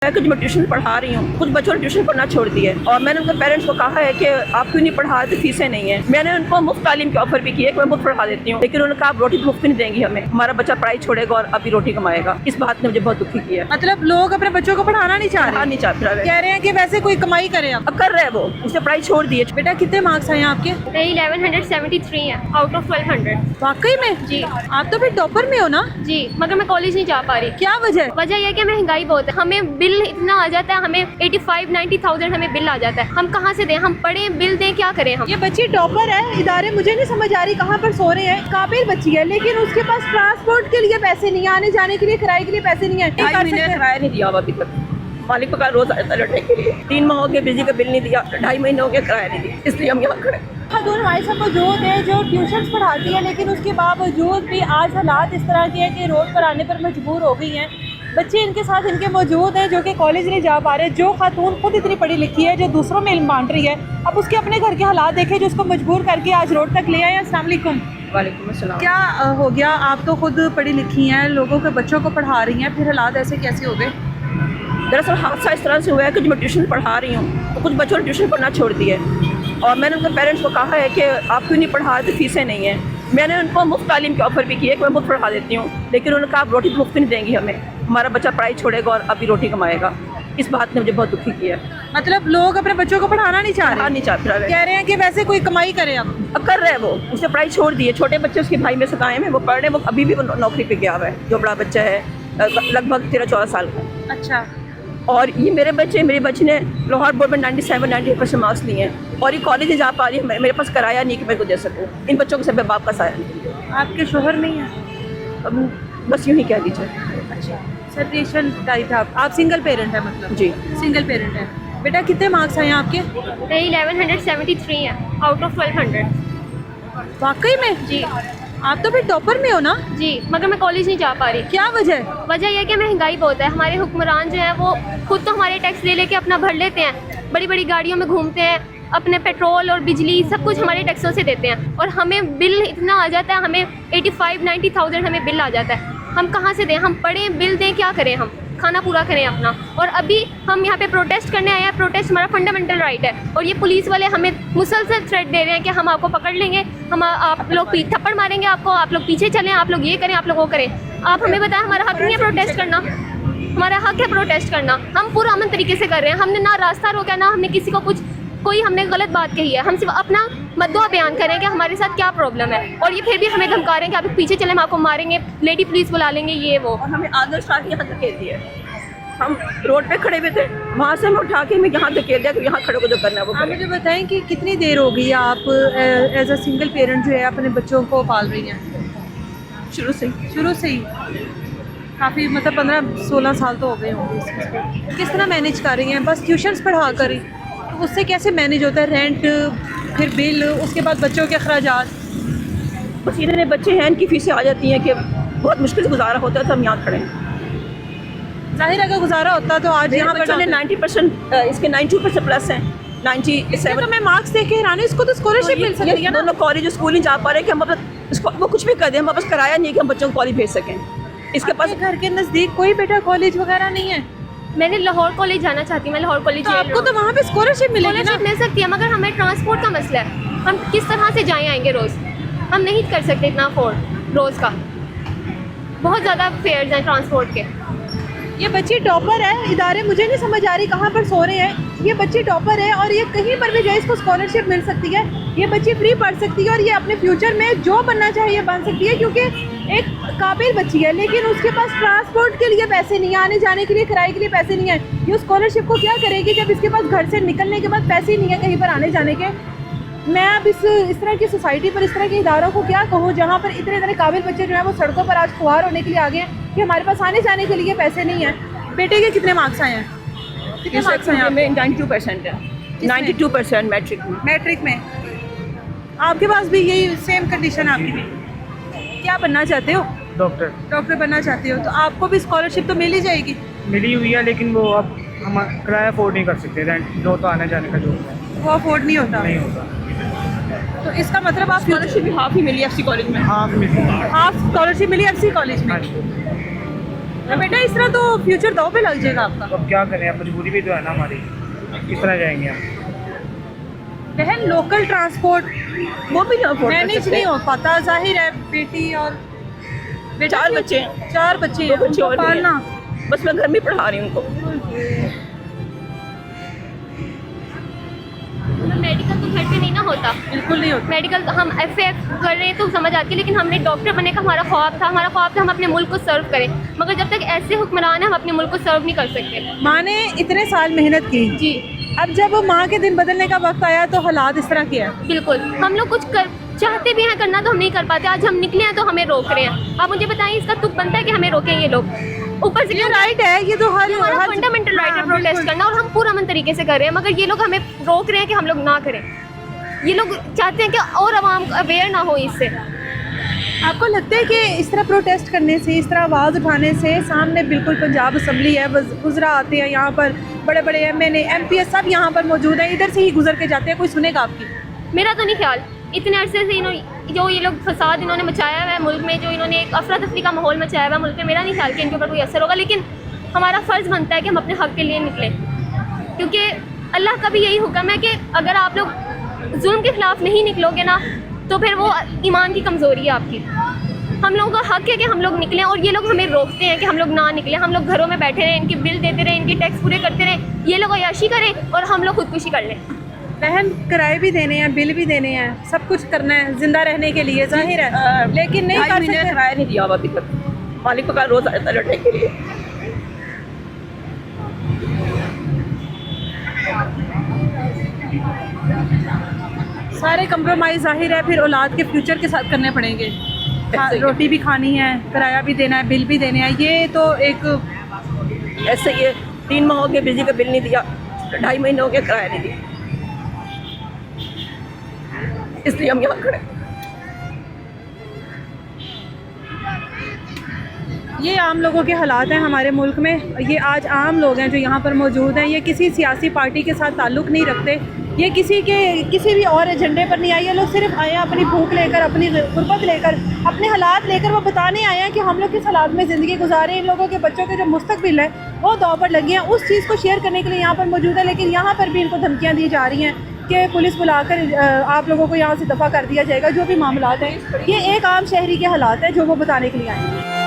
कि मैं ट्यूशन पढ़ा रही हूँ, कुछ बच्चों ने ट्यूशन पढ़ना छोड़ दिया और मैंने उनके पेरेंट्स को कहा है कि आप क्यों नहीं पढ़ा रहे, फीसें नहीं है। मैंने उनको मुफ्त तालीम की ऑफर भी की है कि मैं मुफ्त पढ़ा देती हूँ, लेकिन उन्होंने कहा आप रोटी मुफ्त नहीं देंगी हमें, हमारा बच्चा पढ़ाई छोड़ेगा और अभी रोटी कमाएगा। इस बात ने मुझे बहुत दुखी किया। मतलब लोग अपने बच्चों को पढ़ाना नहीं चाह रहे, नहीं चाह रहे, कह रहे हैं कि वैसे कोई कमाई करे। अब कर रहे हैं वो, उसने पढ़ाई छोड़ दी है। बेटा कितने मार्क्स आए आपके? 1173 है आउट ऑफ 1200। वाकई में? जी आप तो फिर टॉपर में हो ना? जी, मगर मैं कॉलेज नहीं जा पा रही। क्या वजह? वजह यह है कि महंगाई बहुत है, हमें बिल इतना आ जाता है, हमें 85-90,000 हमें बिल आ जाता है। हम कहाँ से दें? हम पढ़े बिल दें, क्या करें हम? ये बच्ची टॉपर है, इदारे मुझे नहीं समझ आ रही कहाँ पर सो रहे हैं। काबिल बच्ची है लेकिन उसके पास ट्रांसपोर्ट के लिए पैसे नहीं है, आने जाने के लिए, किराए के लिए पैसे नहीं है। 2.5 महीने किराया नहीं दिया अभी तक। मालिक का रोज आता लौटने के लिए 3 माह हो गए, बिजली का बिल नहीं दिया, 2.5 महीने हो गए किराया नहीं दिया, इसलिए हम यहाँ खड़े। खातून हमारे साथ मौजूद है जो ट्यूशन पढ़ाती है, लेकिन उसके बावजूद भी आज हालात इस तरह के हैं कि रोड पर आने पर मजबूर हो गई हैं। बच्चे इनके साथ इनके मौजूद हैं जो कि कॉलेज नहीं जा पा रहे। जो खातून खुद इतनी पढ़ी लिखी है, जो दूसरों में इल्म बांट रही है, अब उसके अपने घर के हालात देखे जो उसको मजबूर करके आज रोड तक ले आए। अस्सलाम वालेकुम। वालेकुम अस्सलाम। क्या हो गया? आप तो खुद पढ़ी लिखी हैं, लोगों के बच्चों को पढ़ा रही हैं, फिर हालात ऐसे कैसे हो गए? दरअसल हादसा इस तरह से हुआ है कि मैं ट्यूशन पढ़ा रही हूँ, तो कुछ बच्चों ने ट्यूशन पढ़ना छोड़ दिया और मैंने उनके पेरेंट्स को कहा है कि आप क्यों नहीं पढ़ा रहे, फीसें नहीं है। मैंने उनको मुफ्त तालीम की ऑफर भी की है कि मैं मुफ्त पढ़ा देती हूँ, लेकिन उन्होंने कहा आप रोटी मुफ्त नहीं देंगी हमें, हमारा बच्चा पढ़ाई छोड़ेगा और अभी रोटी कमाएगा। इस बात ने मुझे बहुत दुखी किया। मतलब लोग अपने बच्चों को पढ़ाना नहीं चाह रहे, नहीं चाह रहे, कह रहे हैं कि वैसे कोई कमाई करे। अब कर रहे हैं वो, उसने पढ़ाई छोड़ दी है। छोटे बच्चे उसके भाई में से कायम है, वो पढ़ रहे हैं, वो अभी भी वो नौकरी पे गया हुआ है। जो बड़ा बच्चा है लगभग 13-14 साल का। अच्छा। और ये मेरे बच्चे ने लाहौर बोर्ड में 97-98% मार्क्स लिए हैं और ये कॉलेज नहीं जा पा रही है। मेरे पास किराया नहीं कि मैं को दे सकूँ। इन बच्चों के सब पे बाप का साया नहीं। आपके शोहर नहीं है? अब बस यूँ ही कह दीजिए। अच्छा, सेपरेशन टाइप है। आप सिंगल पेरेंट है? मतलब जी सिंगल पेरेंट है। बेटा कितने मार्क्स आए आपके? 1173 है आउट ऑफ 1200। वाकई में? जी आप तो फिर टॉपर में हो ना? जी, मगर मैं कॉलेज नहीं जा पा रही। क्या वजह? वजह यह है कि महंगाई बहुत है। हमारे हुक्मरान जो है वो खुद तो हमारे टैक्स ले लेके अपना भर लेते हैं, बड़ी बड़ी गाड़ियों में घूमते हैं, अपने पेट्रोल और बिजली सब कुछ हमारे टैक्सों से देते हैं और हमें बिल इतना आ जाता है, हमें 85-90,000 हमें बिल आ जाता है। हम कहाँ से दें? हम पढ़ें बिल दें, क्या करें हम? खाना पूरा करें अपना। और अभी हम यहाँ पे प्रोटेस्ट करने आए हैं। प्रोटेस्ट हमारा फंडामेंटल राइट है और ये पुलिस वाले हमें मुसलसल थ्रेट दे रहे हैं कि हम आपको पकड़ लेंगे, हम आप लोग थप्पड़ मारेंगे आपको, आप लोग पीछे चलें, आप लोग ये करें, आप लोग वो करें। आप हमें बताएं, हमारा हक नहीं है प्रोटेस्ट करना? हमारा हक है प्रोटेस्ट करना। हम पूरा अमन तरीके से कर रहे हैं, हमने ना रास्ता रोका, ना हमने किसी को कुछ कोई हमने गलत बात कही है। हम सिर्फ अपना मद्दुआ बयान करें कि हमारे साथ क्या प्रॉब्लम है और ये फिर भी हमें धमका रहे हैं कि आप पीछे चले, हम आपको मारेंगे, लेडी पुलिस बुला लेंगे, ये वो। और हमें आगे स्टार्ट यहाँ धकेल दिया। हम रोड पे खड़े हुए थे, वहाँ से हमें उठा के हमें यहाँ धकेल दिया कि यहाँ खड़े को जो करना है वो आप करें। मुझे बताएं कि कितनी देर हो गई आप एज अ सिंगल पेरेंट जो है अपने बच्चों को पाल रही हैं? शुरू से ही काफ़ी, मतलब 15-16 साल तो हो गए होंगे इस चीज़ को। किस तरह मैनेज कर रही हैं? बस ट्यूशन्स पढ़ा कर ही? तो उससे कैसे मैनेज होता है? रेंट, फिर बिल, उसके बाद बच्चों के अखराजात। बस इतने बच्चे हैं, इनकी फीसें आ जाती हैं कि बहुत मुश्किल से गुजारा होता है, तो हम यहाँ खड़े हैं। जाहिर अगर गुजारा होता तो आज यहाँ पर 90%, इसके 92% प्लस हैं, 97। तो मैं मार्क्स देख के हैरान हूं, इसको तो स्कॉलरशिप मिल सकती है ना? दोनों कॉलेज स्कूल नहीं जा पा रहे कि हम वो कुछ भी कर दें, हमारे पास किराया नहीं है कि हम बच्चों को कॉलेज भेज सकें। इसके पास घर के नज़दीक कोई बेटा कॉलेज वगैरह नहीं है? मैंने लाहौर कॉलेज जाना चाहती हूँ, मैं लाहौर कॉलेज तो आपको तो वहाँ पे स्कॉलरशिप मिलेगी ना? मिल सकती है, मगर हमें ट्रांसपोर्ट का मसला है। हम किस तरह से जाएँ आएंगे रोज़? हम नहीं कर सकते इतना अफोर्ड रोज़ का। बहुत ज़्यादा फेयर्स हैं ट्रांसपोर्ट के। ये बच्ची टॉपर है, इदारे मुझे नहीं समझ आ रही कहाँ पर सो रहे हैं। ये बच्ची टॉपर है और ये कहीं पर भी जाए इसको स्कॉलरशिप मिल सकती है। ये बच्ची फ्री पढ़ सकती है और ये अपने फ्यूचर में जो बनना चाहे ये बन सकती है, क्योंकि एक काबिल बच्ची है लेकिन उसके पास ट्रांसपोर्ट के लिए पैसे नहीं है, आने जाने के लिए, किराए के लिए पैसे नहीं है। ये स्कॉलरशिप को क्या करेगी जब इसके पास घर से निकलने के बाद पैसे नहीं है कहीं पर आने जाने के? मैं अब इस तरह की सोसाइटी पर, इस तरह के इदारों को क्या कहूँ जहाँ पर इतने काबिल बच्चे जो है वो सड़कों पर आज खुआर होने के लिए आ गए हैं कि हमारे पास आने जाने के लिए पैसे नहीं है। बेटे के कितने मार्क्स आए हैं? कितने मार्क्स आए हैं? 92% है, 92% मैट्रिक में। आपके पास भी यही सेम कंडीशन है? आपकी भी? क्या बनना चाहते हो? डॉक्टर बनना चाहते हो, तो आपको भी स्कॉलरशिप तो मिल ही जाएगी? मिली हुई है, लेकिन वो अब हम किराया अफोर्ड नहीं कर सकते। रेंट जो तो आने जाने का जो वो अफोर्ड नहीं होता। नहीं होता। तो इसका मतलब आप स्कॉलरशिप भी हाफ ही मिली एफसी कॉलेज में। हाँ मिली। हाफ स्कॉलरशिप मिली एफसी कॉलेज में? तो बेटा इस तरह तो फ्यूचर दाव पे लग जाएगा आपका। तो अब क्या करें, अब मजबूरी भी तो है ना हमारी, किस तरह जाएंगे हम। बहन लोकल ट्रांसपोर्ट वो भी नहीं अफोर्ड कर मैनेज सकते। नहीं हो पाता, जाहिर है बेटी और बेटा 4 बच्चे हैं। 4 बच्चे दो हैं, बच्चे उनको और भी हैं। पालना। बस मैं घर में पढ़ा रही हूँ उनको। मेडिकल तो घर पे नहीं ना होता, बिल्कुल नहीं होता। मेडिकल हम FA कर रहे हैं तो समझ आती है, लेकिन हमने डॉक्टर बनने का हमारा ख्वाब था, हमारा ख्वाब था हम अपने मुल्क को सर्व करें, मगर जब तक ऐसे हुक्मरान हैं हम अपने मुल्क को सर्व नहीं कर सकते। माँ ने इतने साल मेहनत की, जी अब जब माँ के दिन बदलने का वक्त आया तो हालात इस तरह के हैं। बिल्कुल, हम लोग कुछ कर चाहते भी हैं करना तो हम नहीं कर पाते। आज हम निकले हैं तो हमें रोक रहे हैं। आप मुझे बताएं इसका तुक बनता है कि हमें रोकें ये लोग? ऊपर से ये राइट है, ये तो हर हमारा फंडामेंटल राइट है प्रोटेस्ट करना, और हम पूरा अमन तरीके से कर रहे हैं, मगर ये लोग हमें रोक रहे हैं कि हम लोग ना करें। ये लोग चाहते हैं कि और आवाम अवेयर ना हो इससे। आपको लगता है कि इस तरह प्रोटेस्ट करने से, इस तरह आवाज़ उठाने से, सामने बिल्कुल पंजाब असम्बली है, गुजरा आते हैं यहाँ पर, बड़े बड़े MNA MP सब यहाँ पर मौजूद हैं, इधर से ही गुजर के जाते हैं, कोई सुनेगा आपकी? मेरा तो नहीं ख्याल। इतने अरसे से इन्होंने जो ये लोग फसाद इन्होंने मचाया हुआ है मुल्क में, जो इन्होंने एक अफरा तफरी का माहौल मचाया हुआ है मुल्क में, मेरा नहीं ख्याल कि इनके ऊपर कोई असर होगा। लेकिन हमारा फ़र्ज़ बनता है कि हम अपने हक़ के लिए निकलें, क्योंकि अल्लाह का भी यही हुक्म है कि अगर आप लोग जुल्म के ख़िलाफ़ नहीं निकलोगे ना तो फिर वो ईमान की कमज़ोरी है आपकी। हम लोगों का हक़ है कि हम लोग निकलें, और ये लोग हमें रोकते हैं कि हम लोग ना निकलें। हम लोग घरों में बैठे रहें, इनके बिल देते रहें, इनके टैक्स पूरे करते रहें, ये लोग अय्याशी करें और हम लोग खुदकुशी कर लें। बहन किराए भी देने हैं, बिल भी देने हैं, सब कुछ करना है जिंदा रहने के लिए, जाहिर है, लेकिन नहीं 2.5 कर महीने सकते। किराया नहीं दिया हुआ अभी तक। मालिक को कल रोज आया था लड़ने के लिए। सारे कंप्रोमाइज़ जाहिर है फिर औलाद के फ्यूचर के साथ करने पड़ेंगे। ऐसे ही। रोटी भी खानी है, किराया भी देना है, बिल भी देने हैं, ये तो एक ऐसे ये 3 माह हो गए बिजली का बिल नहीं दिया, 2.5 महीने हो गए किराया नहीं दिया, इसलिए हम यहाँ खड़े हैं। ये आम लोगों के हालात हैं हमारे मुल्क में। ये आज आम लोग हैं जो यहाँ पर मौजूद हैं, ये किसी सियासी पार्टी के साथ ताल्लुक़ नहीं रखते, ये किसी भी और एजेंडे पर नहीं आए। ये लोग सिर्फ आए हैं अपनी भूख लेकर, अपनी गुर्बत लेकर, अपने हालात लेकर, वो बताने आए हैं कि हम लोग किस हालात में ज़िंदगी गुजारे। इन लोगों के बच्चों के जो मुस्तकबिल है वो दाव पर लगी हैं, उस चीज़ को शेयर करने के लिए यहाँ पर मौजूद है। लेकिन यहाँ पर भी इनको धमकियाँ दी जा रही हैं कि पुलिस बुलाकर आप लोगों को यहाँ से दफ़ा कर दिया जाएगा। जो भी मामलात हैं, ये एक आम शहरी के हालात हैं जो वो बताने के लिए आए हैं।